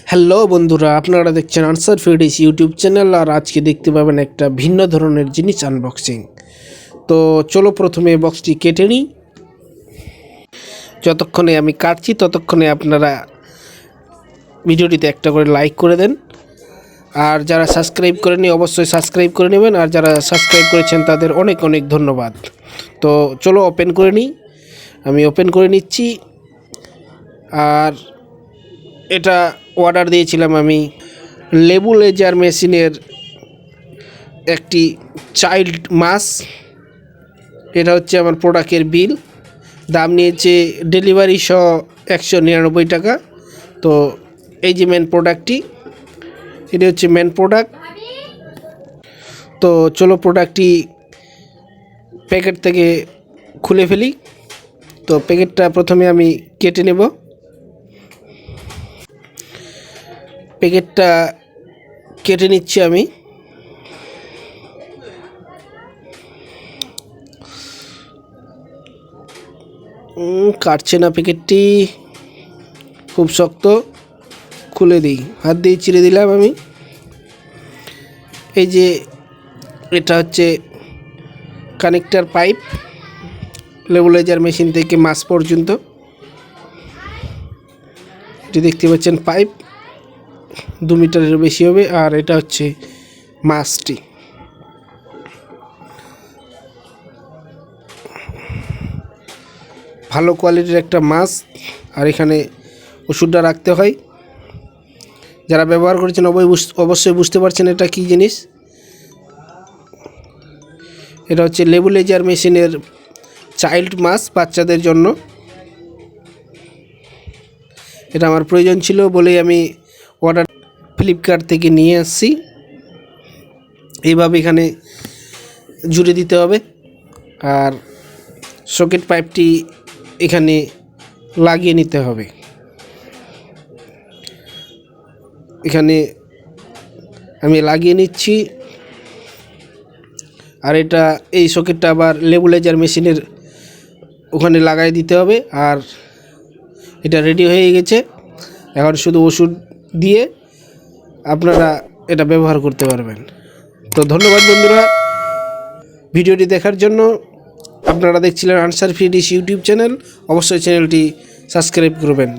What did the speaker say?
Hello বন্ধুরা, আপনারা দেখছেন আনসার ফিডিস ইউটিউব চ্যানেল। আর আজকে দেখতে পাবেন একটা ভিন্ন ধরনের জিনিস আনবক্সিং। তো চলো প্রথমে বক্সটি কেটে নিই। যতক্ষণে আমি কাটছি ততক্ষণে আপনারা ভিডিওটিতে একটা করে লাইক করে দেন। আর যারা সাবস্ক্রাইব করেনি অবশ্যই সাবস্ক্রাইব করে নেবেন, আর যারা সাবস্ক্রাইব করেছেন তাদের অনেক অনেক ধন্যবাদ। তো চলো ওপেন করে নিই। আমি ওপেন করে নিচ্ছি। আর এটা অর্ডার দিয়েছিলাম আমি নেবুলাইজার মেশিনের একটি চাইল্ড মাস। এটা হচ্ছে আমার প্রোডাক্টের বিল। দাম নিয়েছে ডেলিভারি সহ 199 টাকা। তো এই যে মেন প্রোডাক্টটি, এটি হচ্ছে মেন প্রোডাক্ট। তো চলো প্রোডাক্টটি প্যাকেট থেকে খুলে ফেলি। তো প্যাকেটটা প্রথমে আমি কেটে নেব। প্যাকেটটা কেটে নিচ্ছি আমি। কাটছে না প্যাকেটটি, খুব শক্ত। খুলে দিই, হাত দিয়ে চিরে দিলাম আমি। এই যে এটা হচ্ছে কানেক্টার পাইপ, নেবুলাইজার মেশিন থেকে মাস পর্যন্ত। এটি দেখতে পাচ্ছেন পাইপ 2 মিটারের বেশি হবে। আর এটা হচ্ছে মাসটি। ভালো কোয়ালিটির একটা মাছ। আর এখানে ওষুধটা রাখতে হয়। যারা ব্যবহার করেছেন অবশ্যই বুঝতে পারছেন এটা কী জিনিস। এটা হচ্ছে নেবুলাইজার মেশিনের চাইল্ড মাছ, বাচ্চাদের জন্য। এটা আমার প্রয়োজন ছিল বলেই আমি অর্ডার ফ্লিপকার্ট থেকে নিয়ে আসছি। এইভাবে এখানে জুড়ে দিতে হবে। আর সকেট পাইপটি এখানে লাগিয়ে নিতে হবে। এখানে আমি লাগিয়ে নিচ্ছি। আর এটা এই সকেটটা আবার নেবুলাইজার মেশিনের ওখানে লাগাই দিতে হবে। আর এটা রেডি হয়ে গেছে। এখন শুধু ওষুধ দিয়ে আপনারা এটা ব্যবহার করতে পারবেন। তো ধন্যবাদ বন্ধুরা ভিডিওটি দেখার জন্য। আপনারা দেখছিলেন আনসার ফিডিস ইউটিউব চ্যানেল। অবশ্যই চ্যানেলটি সাবস্ক্রাইব করবেন।